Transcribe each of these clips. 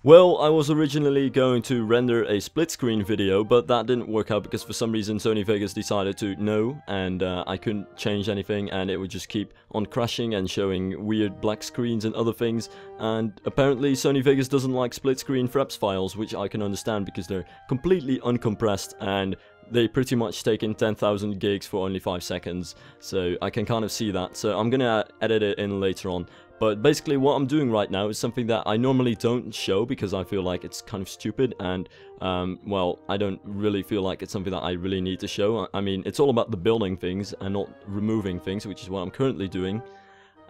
Well, I was originally going to render a split screen video, but that didn't work out because for some reason Sony Vegas decided to no, and I couldn't change anything, and it would just keep on crashing and showing weird black screens and other things. And apparently Sony Vegas doesn't like split screen fraps files, which I can understand because they're completely uncompressed and they pretty much take in 10,000 gigs for only 5 seconds, so I can kind of see that. So I'm gonna edit it in later on. But basically what I'm doing right now is something that I normally don't show because I feel like it's kind of stupid and, well, I don't really feel like it's something that I really need to show. I mean, it's all about the building things and not removing things, which is what I'm currently doing.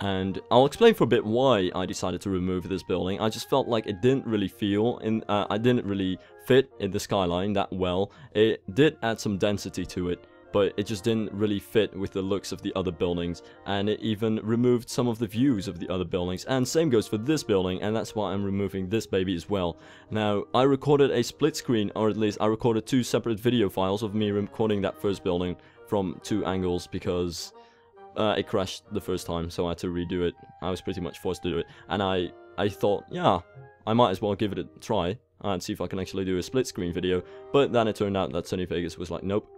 And I'll explain for a bit why I decided to remove this building. I just felt like it didn't really feel, I didn't really fit in the skyline that well. It did add some density to it, but it just didn't really fit with the looks of the other buildings, and it even removed some of the views of the other buildings, and same goes for this building, and that's why I'm removing this baby as well. Now, I recorded a split screen, or at least I recorded 2 separate video files of me recording that first building from 2 angles because it crashed the first time, so I had to redo it. I was pretty much forced to do it, and I thought, yeah, I might as well give it a try and see if I can actually do a split screen video, but then it turned out that Sony Vegas was like, nope.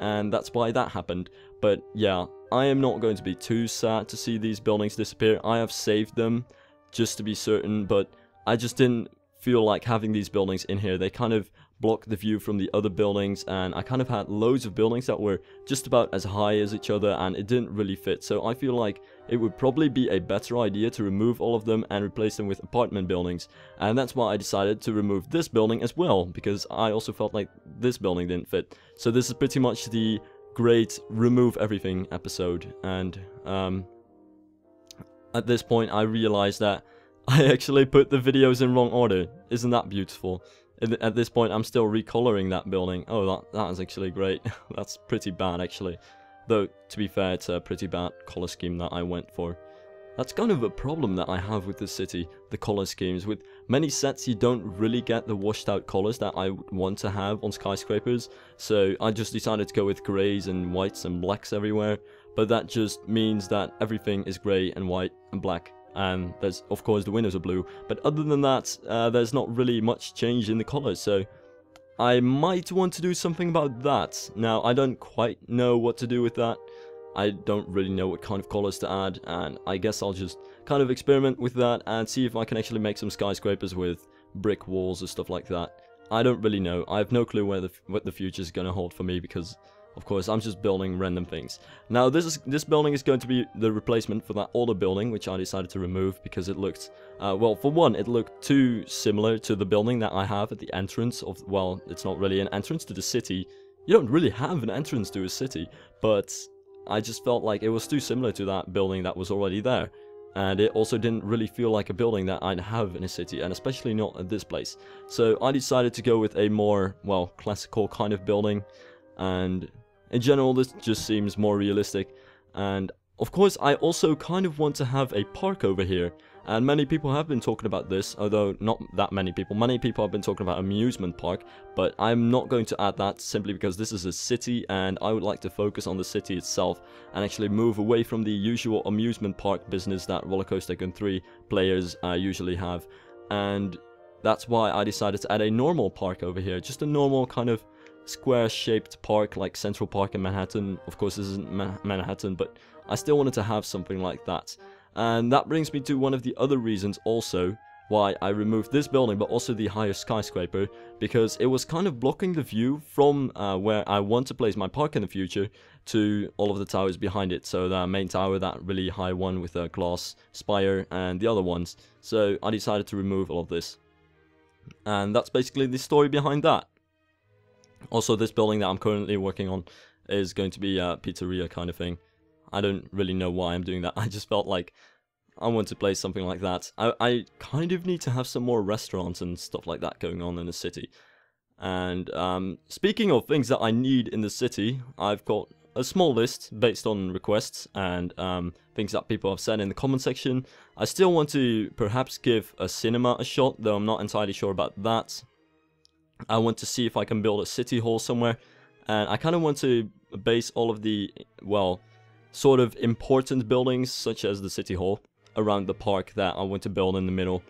And that's why that happened. But yeah, I am not going to be too sad to see these buildings disappear. I have saved them just to be certain, but I just didn't feel like having these buildings in here. They kind of block the view from the other buildings, and I kind of had loads of buildings that were just about as high as each other, and it didn't really fit. So I feel like it would probably be a better idea to remove all of them and replace them with apartment buildings, and that's why I decided to remove this building as well, because I also felt like this building didn't fit. So this is pretty much the great remove everything episode, and at this point I realized that I actually put the videos in wrong order. Isn't that beautiful? At this point, I'm still recoloring that building. Oh, that is actually great. That's pretty bad, actually. Though, to be fair, it's a pretty bad color scheme that I went for. That's kind of a problem that I have with this city, the color schemes. With many sets, you don't really get the washed out colors that I want to have on skyscrapers. So I just decided to go with grays and whites and blacks everywhere. But that just means that everything is gray and white and black. And there's, of course, the windows are blue, but other than that, there's not really much change in the colors, so I might want to do something about that. Now, I don't quite know what to do with that. I don't really know what kind of colors to add, and I guess I'll just kind of experiment with that and see if I can actually make some skyscrapers with brick walls or stuff like that. I don't really know. I have no clue what the future is going to hold for me because, of course, I'm just building random things. Now, this building is going to be the replacement for that older building, which I decided to remove because it looked, well, for one, it looked too similar to the building that I have at the entrance of, well, it's not really an entrance to the city. You don't really have an entrance to a city, but I just felt like it was too similar to that building that was already there. And it also didn't really feel like a building that I'd have in a city, and especially not at this place. So I decided to go with a more, well, classical kind of building, and in general, this just seems more realistic. And of course, I also kind of want to have a park over here. And many people have been talking about this, although not that many people. Many people have been talking about amusement park, but I'm not going to add that simply because this is a city and I would like to focus on the city itself and actually move away from the usual amusement park business that Roller Coaster Tycoon 3 players usually have. And that's why I decided to add a normal park over here, just a normal kind of square-shaped park like Central Park in Manhattan. Of course, this isn't Manhattan, but I still wanted to have something like that. And that brings me to one of the other reasons also why I removed this building, but also the higher skyscraper, because it was kind of blocking the view from where I want to place my park in the future to all of the towers behind it. So the main tower, that really high one with a glass spire, and the other ones. So I decided to remove all of this. And that's basically the story behind that. Also, this building that I'm currently working on is going to be a pizzeria kind of thing. I don't really know why I'm doing that. I just felt like I want to place something like that. I kind of need to have some more restaurants and stuff like that going on in the city. And speaking of things that I need in the city, I've got a small list based on requests and things that people have said in the comment section. I still want to perhaps give a cinema a shot, though I'm not entirely sure about that. I want to see if I can build a city hall somewhere, and I kind of want to base all of the, well, sort of important buildings such as the city hall around the park that I want to build in the middle.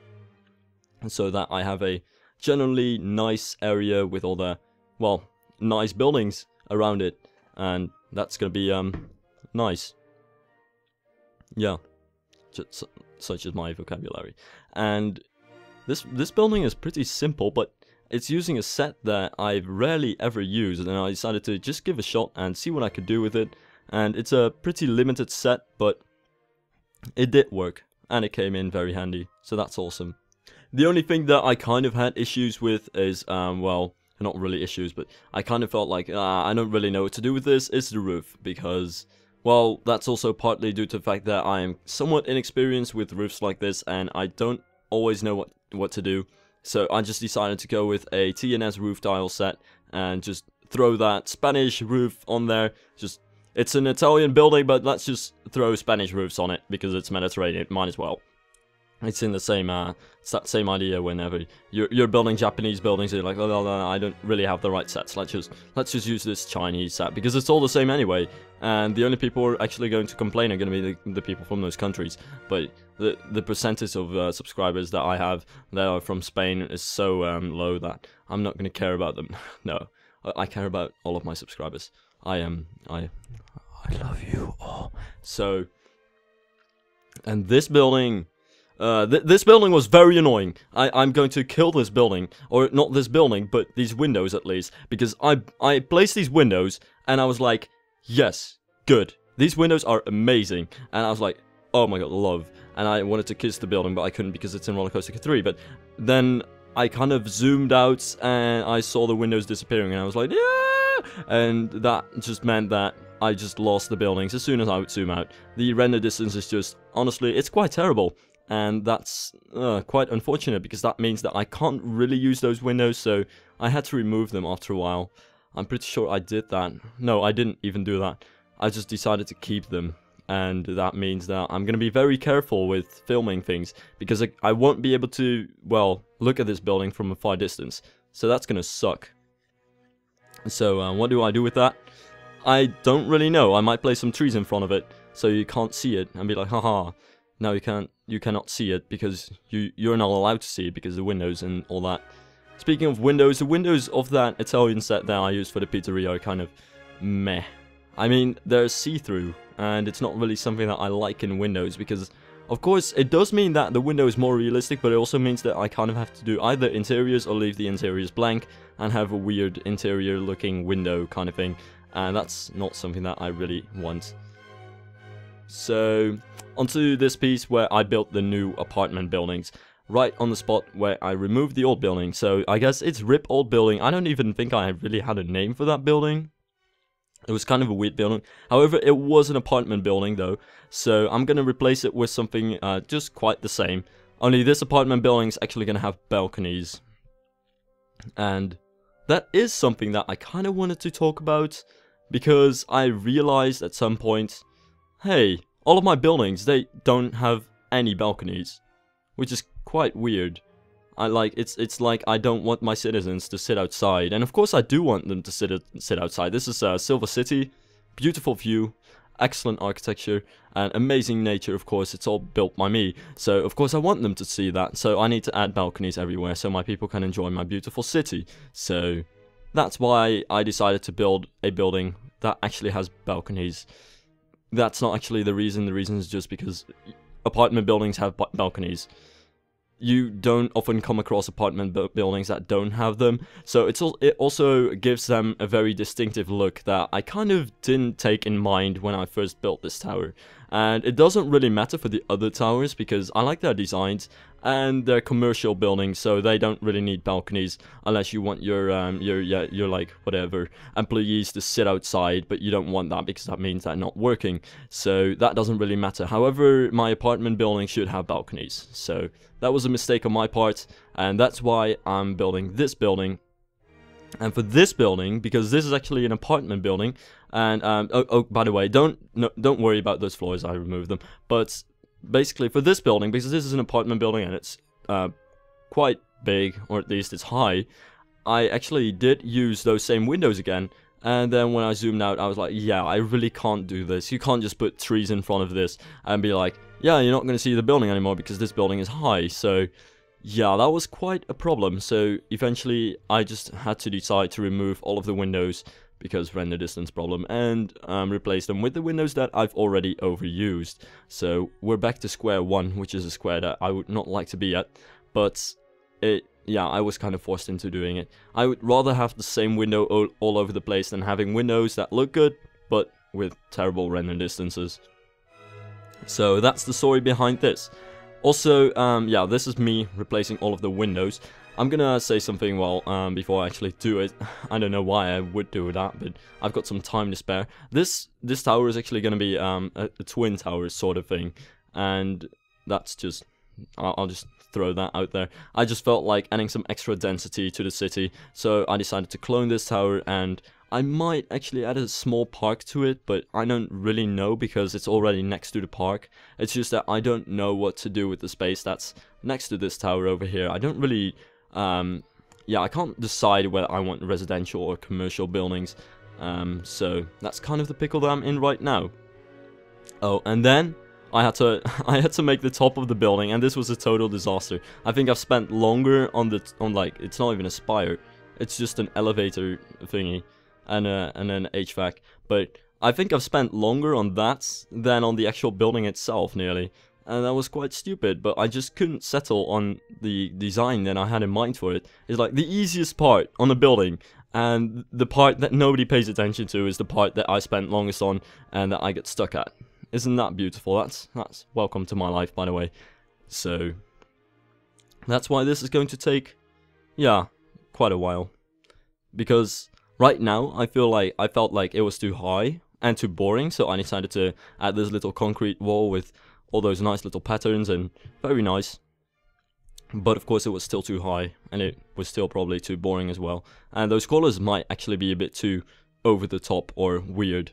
so that I have a generally nice area with all the, well, nice buildings around it, and that's gonna be nice. Yeah, just, such is my vocabulary. And this building is pretty simple, but it's using a set that I've rarely ever used, and I decided to just give a shot and see what I could do with it. And it's a pretty limited set, but it did work, and it came in very handy, so that's awesome. The only thing that I kind of had issues with is, well, not really issues, but I kind of felt like, I don't really know what to do with this, is the roof, because, well, that's also partly due to the fact that I am somewhat inexperienced with roofs like this, and I don't always know what to do. So I just decided to go with a TNS roof tile set, and just throw that Spanish roof on there. Just, it's an Italian building, but let's just throw Spanish roofs on it, because it's Mediterranean, might as well. It's in the same, it's that same idea whenever you're building Japanese buildings, you're like, oh no, I don't really have the right sets, let's just use this Chinese set, because it's all the same anyway, and the only people who are actually going to complain are going to be the people from those countries. But the percentage of subscribers that I have that are from Spain is so low that I'm not going to care about them. No, I care about all of my subscribers. I love you all. So, and this building... this building was very annoying. I'm going to kill this building, or not this building, but these windows at least, because I placed these windows, and I was like, yes, good. These windows are amazing, and I was like, oh my god, love. And I wanted to kiss the building, but I couldn't because it's in Rollercoaster 3, but then I kind of zoomed out, and I saw the windows disappearing, and I was like, yeah! And that just meant that I just lost the buildings as soon as I would zoom out. The render distance is just, honestly, it's quite terrible. And that's quite unfortunate, because that means that I can't really use those windows, so I had to remove them after a while. I'm pretty sure I did that. No, I didn't even do that. I just decided to keep them, and that means that I'm going to be very careful with filming things, because I won't be able to, well, look at this building from a far distance. So that's going to suck. So what do I do with that? I don't really know. I might place some trees in front of it, so you can't see it, and be like, haha. Now you cannot see it, because you're not allowed to see it because of the windows and all that. Speaking of windows, the windows of that Italian set that I used for the pizzeria are kind of meh. I mean, they're see-through, and it's not really something that I like in windows, because of course it does mean that the window is more realistic, but it also means that I kind of have to do either interiors or leave the interiors blank and have a weird interior looking window kind of thing, and that's not something that I really want. So, onto this piece where I built the new apartment buildings, right on the spot where I removed the old building. So, I guess it's RIP old building. I don't even think I really had a name for that building. It was kind of a weird building. However, it was an apartment building though, so I'm going to replace it with something just quite the same. Only this apartment building is actually going to have balconies. And that is something that I kind of wanted to talk about, because I realized at some point, hey, all of my buildings, they don't have any balconies, which is quite weird. It's like I don't want my citizens to sit outside, and of course I do want them to sit outside. This is Silver City, beautiful view, excellent architecture, and amazing nature. Of course, it's all built by me, so of course I want them to see that. So I need to add balconies everywhere so my people can enjoy my beautiful city. So that's why I decided to build a building that actually has balconies. That's not actually the reason. The reason is just because apartment buildings have balconies. You don't often come across apartment buildings that don't have them, so it also gives them a very distinctive look that I kind of didn't take in mind when I first built this tower. And it doesn't really matter for the other towers, because I like their designs, and they're commercial buildings, so they don't really need balconies unless you want your like whatever employees to sit outside, but you don't want that because that means they're not working, so that doesn't really matter. However, my apartment building should have balconies, so that was a mistake on my part, and that's why I'm building this building. And for this building, because this is actually an apartment building, and oh by the way, don't worry about those floors, I removed them, but basically for this building, because this is an apartment building and it's quite big, or at least it's high, I actually did use those same windows again. And then when I zoomed out, I was like, yeah, I really can't do this. You can't just put trees in front of this and be like, yeah, you're not going to see the building anymore because this building is high. So yeah, that was quite a problem. So eventually I just had to decide to remove all of the windows because render distance problem, and replace them with the windows that I've already overused. So we're back to square one, which is a square that I would not like to be at, but yeah, I was kind of forced into doing it. I would rather have the same window all over the place than having windows that look good, but with terrible render distances. So that's the story behind this. Also, yeah, this is me replacing all of the windows. I'm gonna say something, well, before I actually do it. I don't know why I would do that, but I've got some time to spare. This tower is actually gonna be a twin tower sort of thing, and that's just, I'll just throw that out there. I just felt like adding some extra density to the city, so I decided to clone this tower, and I might actually add a small park to it, but I don't really know because it's already next to the park. It's just that I don't know what to do with the space that's next to this tower over here. I don't really, yeah, I can't decide whether I want residential or commercial buildings. So that's kind of the pickle that I'm in right now. Oh, and then I had to make the top of the building, and this was a total disaster. I think I've spent longer on like, it's not even a spire, it's just an elevator thingy and an HVAC, but I think I've spent longer on that than on the actual building itself, nearly. And that was quite stupid, but I just couldn't settle on the design that I had in mind for it. It's like the easiest part on a building, and the part that nobody pays attention to is the part that I spent longest on and that I get stuck at. Isn't that beautiful? That's welcome to my life, by the way. So that's why this is going to take, yeah, quite a while. Because right now I felt like it was too high and too boring, so I decided to add this little concrete wall with all those nice little patterns, and very nice. But of course it was still too high, and it was still probably too boring as well. And those colors might actually be a bit too over the top or weird.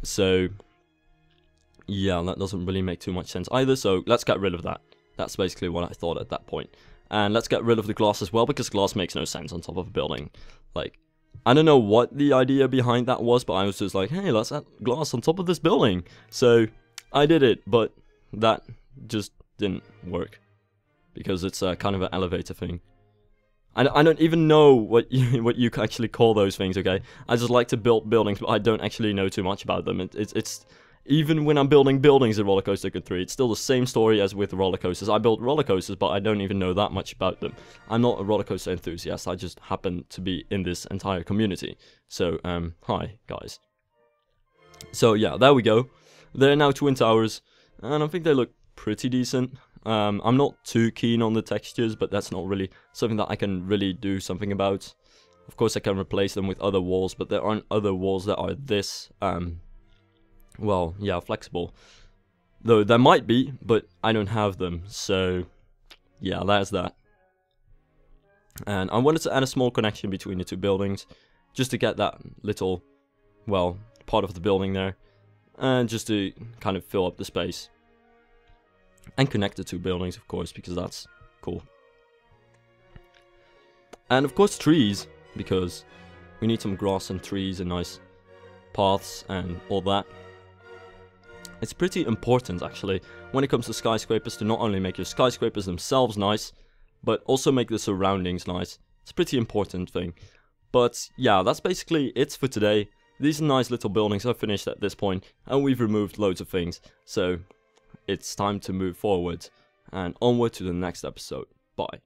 So yeah, that doesn't really make too much sense either, so let's get rid of that. That's basically what I thought at that point. And let's get rid of the glass as well, because glass makes no sense on top of a building. Like, I don't know what the idea behind that was, but I was just like, hey, let's add glass on top of this building. So I did it, but that just didn't work, because it's kind of an elevator thing. I don't even know what you actually call those things, okay? I just like to build buildings, but I don't actually know too much about them. It's even when I'm building buildings in Roller Coaster Tycoon 3, it's still the same story as with roller coasters. I build roller coasters, but I don't even know that much about them. I'm not a roller coaster enthusiast, I just happen to be in this entire community. So, hi, guys. So, yeah, there we go. They're now twin towers, and I think they look pretty decent. I'm not too keen on the textures, but that's not really something that I can really do something about. Of course, I can replace them with other walls, but there aren't other walls that are this, well, yeah, flexible. Though there might be, but I don't have them, so yeah, that's that. And I wanted to add a small connection between the two buildings, just to get that little, well, part of the building there, and just to kind of fill up the space. And connect the two buildings, of course, because that's cool. And of course trees, because we need some grass and trees and nice paths and all that. It's pretty important, actually, when it comes to skyscrapers, to not only make your skyscrapers themselves nice, but also make the surroundings nice. It's a pretty important thing. But yeah, that's basically it for today. These nice little buildings are finished at this point, and we've removed loads of things. So it's time to move forward and onward to the next episode. Bye.